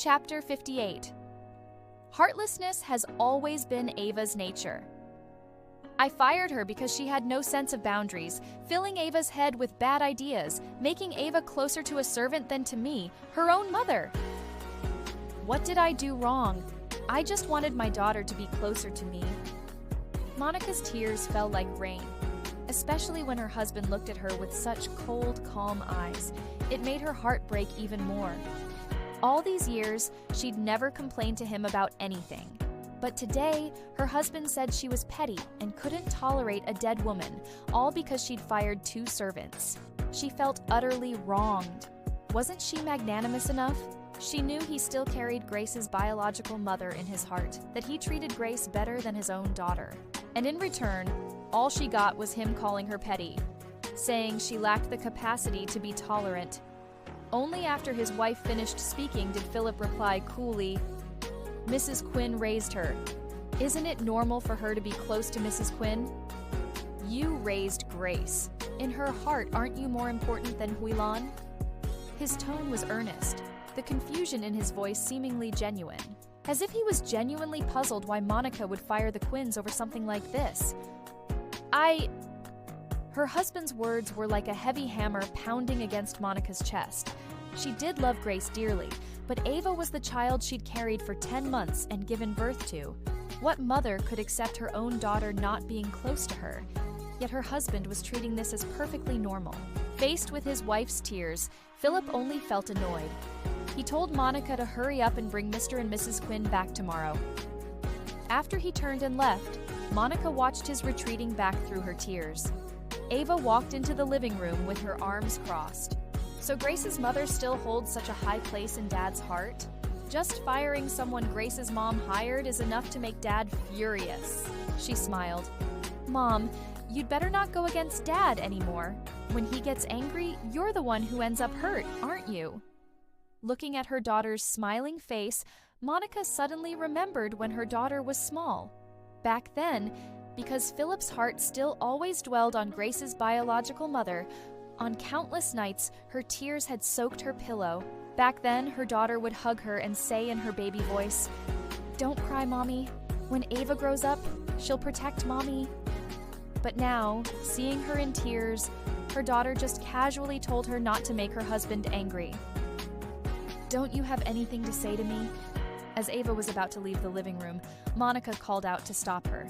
Chapter 58. Heartlessness has always been Ava's nature. I fired her because she had no sense of boundaries, filling Ava's head with bad ideas, making Ava closer to a servant than to me, her own mother. What did I do wrong? I just wanted my daughter to be closer to me. Monica's tears fell like rain, especially when her husband looked at her with such cold, calm eyes. It made her heart break even more. All these years, she'd never complained to him about anything. But today, her husband said she was petty and couldn't tolerate a dead woman, all because she'd fired 2 servants. She felt utterly wronged. Wasn't she magnanimous enough? She knew he still carried Grace's biological mother in his heart, that he treated Grace better than his own daughter. And in return, all she got was him calling her petty, saying she lacked the capacity to be tolerant. Only after his wife finished speaking did Philip reply coolly, "Mrs. Quinn raised her. Isn't it normal for her to be close to Mrs. Quinn? You raised Grace. In her heart, aren't you more important than Huilan?" His tone was earnest, the confusion in his voice seemingly genuine, as if he was genuinely puzzled why Monica would fire the Quinns over something like this. Her husband's words were like a heavy hammer pounding against Monica's chest. She did love Grace dearly, but Ava was the child she'd carried for 10 months and given birth to. What mother could accept her own daughter not being close to her? Yet her husband was treating this as perfectly normal. Faced with his wife's tears, Philip only felt annoyed. He told Monica to hurry up and bring Mr. and Mrs. Quinn back tomorrow. After he turned and left, Monica watched his retreating back through her tears. Ava walked into the living room with her arms crossed. So Grace's mother still holds such a high place in Dad's heart? Just firing someone Grace's mom hired is enough to make Dad furious. She smiled. "Mom, you'd better not go against Dad anymore. When he gets angry, you're the one who ends up hurt, aren't you?" Looking at her daughter's smiling face, Monica suddenly remembered when her daughter was small. Back then, because Philip's heart still always dwelled on Grace's biological mother, on countless nights, her tears had soaked her pillow. Back then, her daughter would hug her and say in her baby voice, "Don't cry, Mommy. When Ava grows up, she'll protect Mommy." But now, seeing her in tears, her daughter just casually told her not to make her husband angry. "Don't you have anything to say to me?" As Ava was about to leave the living room, Monica called out to stop her.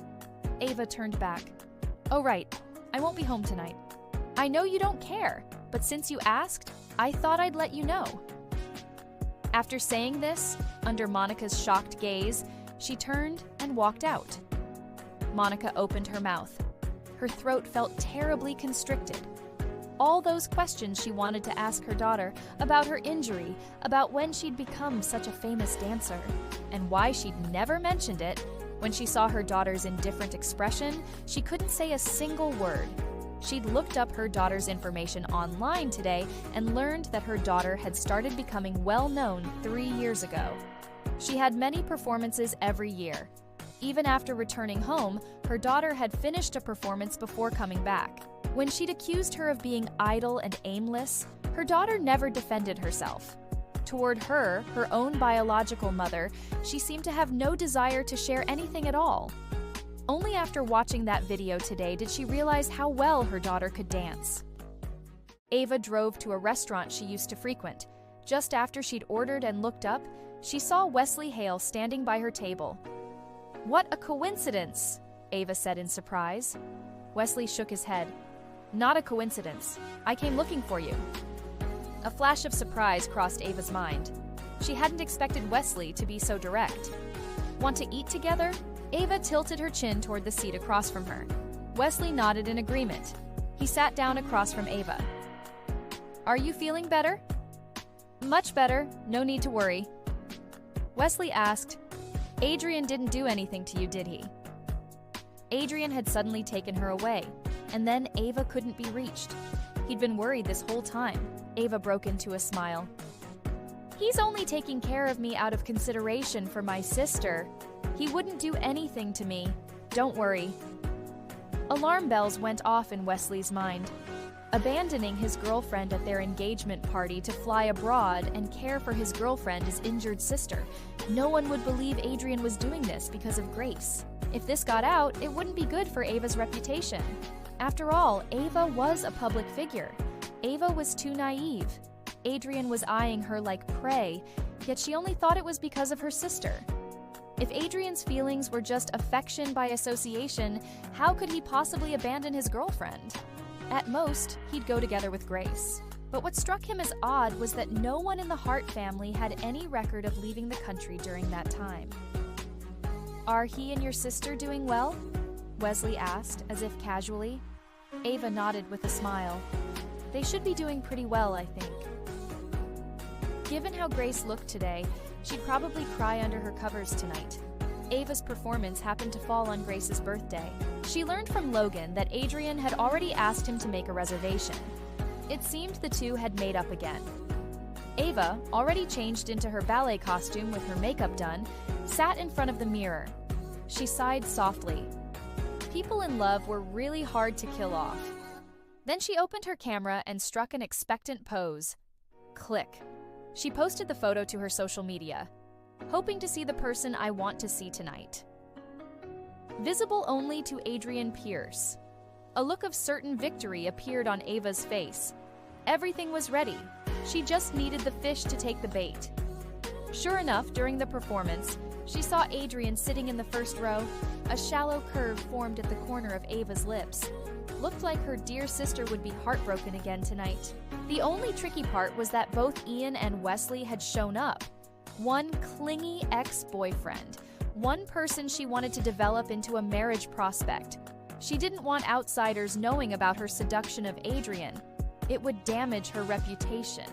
Ava turned back. "Oh right, I won't be home tonight. I know you don't care, but since you asked, I thought I'd let you know." After saying this, under Monica's shocked gaze, she turned and walked out. Monica opened her mouth. Her throat felt terribly constricted. All those questions she wanted to ask her daughter about her injury, about when she'd become such a famous dancer, and why she'd never mentioned it. When she saw her daughter's indifferent expression, she couldn't say a single word. She'd looked up her daughter's information online today and learned that her daughter had started becoming well-known 3 years ago. She had many performances every year. Even after returning home, her daughter had finished a performance before coming back. When she'd accused her of being idle and aimless, her daughter never defended herself. Toward her own biological mother, she seemed to have no desire to share anything at all. Only after watching that video today did she realize how well her daughter could dance. Ava drove to a restaurant she used to frequent. Just after she'd ordered and looked up, she saw Wesley Hale standing by her table. "What a coincidence," Ava said in surprise. Wesley shook his head. "Not a coincidence. I came looking for you." A flash of surprise crossed Ava's mind. She hadn't expected Wesley to be so direct. "Want to eat together?" Ava tilted her chin toward the seat across from her. Wesley nodded in agreement. He sat down across from Ava. "Are you feeling better?" "Much better. No need to worry." Wesley asked, "Adrian didn't do anything to you, did he?" Adrian had suddenly taken her away, and then Ava couldn't be reached. He'd been worried this whole time. Ava broke into a smile. "He's only taking care of me out of consideration for my sister. He wouldn't do anything to me. Don't worry." Alarm bells went off in Wesley's mind. Abandoning his girlfriend at their engagement party to fly abroad and care for his girlfriend's injured sister. No one would believe Adrian was doing this because of Grace. If this got out, it wouldn't be good for Ava's reputation. After all, Ava was a public figure. Ava was too naive. Adrian was eyeing her like prey, yet she only thought it was because of her sister. If Adrian's feelings were just affection by association, how could he possibly abandon his girlfriend? At most, he'd go together with Grace. But what struck him as odd was that no one in the Hart family had any record of leaving the country during that time. "Are he and your sister doing well?" Wesley asked, as if casually. Ava nodded with a smile. "They should be doing pretty well, I think." Given how Grace looked today, she'd probably cry under her covers tonight. Ava's performance happened to fall on Grace's birthday. She learned from Logan that Adrian had already asked him to make a reservation. It seemed the two had made up again. Ava, already changed into her ballet costume with her makeup done, sat in front of the mirror. She sighed softly. People in love were really hard to kill off. Then she opened her camera and struck an expectant pose. Click. She posted the photo to her social media. "Hoping to see the person I want to see tonight." Visible only to Adrian Pierce. A look of certain victory appeared on Ava's face. Everything was ready. She just needed the fish to take the bait. Sure enough, during the performance, she saw Adrian sitting in the first row. A shallow curve formed at the corner of Ava's lips. Looked like her dear sister would be heartbroken again tonight. The only tricky part was that both Ian and Wesley had shown up. One clingy ex-boyfriend. One person she wanted to develop into a marriage prospect. She didn't want outsiders knowing about her seduction of Adrian. It would damage her reputation.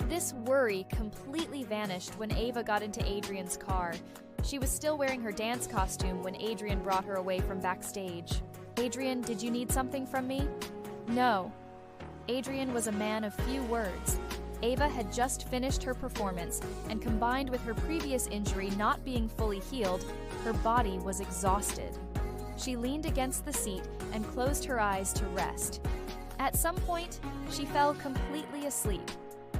This worry completely vanished when Ava got into Adrian's car. She was still wearing her dance costume when Adrian brought her away from backstage. "Adrian, did you need something from me?" "No." Adrian was a man of few words. Ava had just finished her performance, and combined with her previous injury not being fully healed, her body was exhausted. She leaned against the seat and closed her eyes to rest. At some point, she fell completely asleep.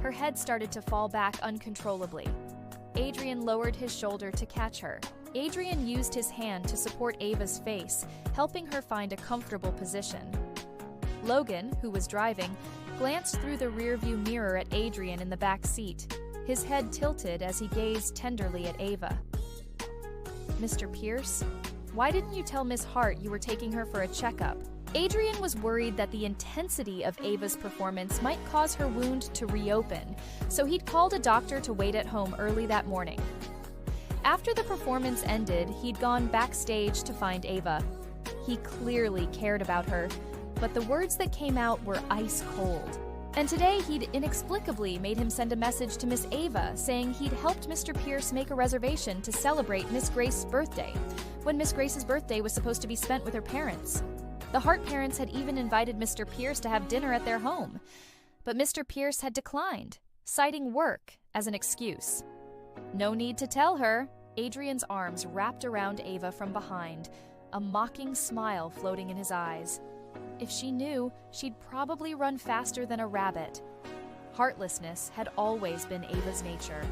Her head started to fall back uncontrollably. Adrian lowered his shoulder to catch her. Adrian used his hand to support Ava's face, helping her find a comfortable position. Logan, who was driving, glanced through the rearview mirror at Adrian in the back seat. His head tilted as he gazed tenderly at Ava. "Mr. Pierce, why didn't you tell Miss Hart you were taking her for a checkup?" Adrian was worried that the intensity of Ava's performance might cause her wound to reopen, so he'd called a doctor to wait at home early that morning. After the performance ended, he'd gone backstage to find Ava. He clearly cared about her, but the words that came out were ice cold. And today he'd inexplicably made him send a message to Miss Ava saying he'd helped Mr. Pierce make a reservation to celebrate Miss Grace's birthday, when Miss Grace's birthday was supposed to be spent with her parents. The Hart parents had even invited Mr. Pierce to have dinner at their home, but Mr. Pierce had declined, citing work as an excuse. No need to tell her. Adrian's arms wrapped around Ava from behind, a mocking smile floating in his eyes. If she knew, she'd probably run faster than a rabbit. Heartlessness had always been Ava's nature.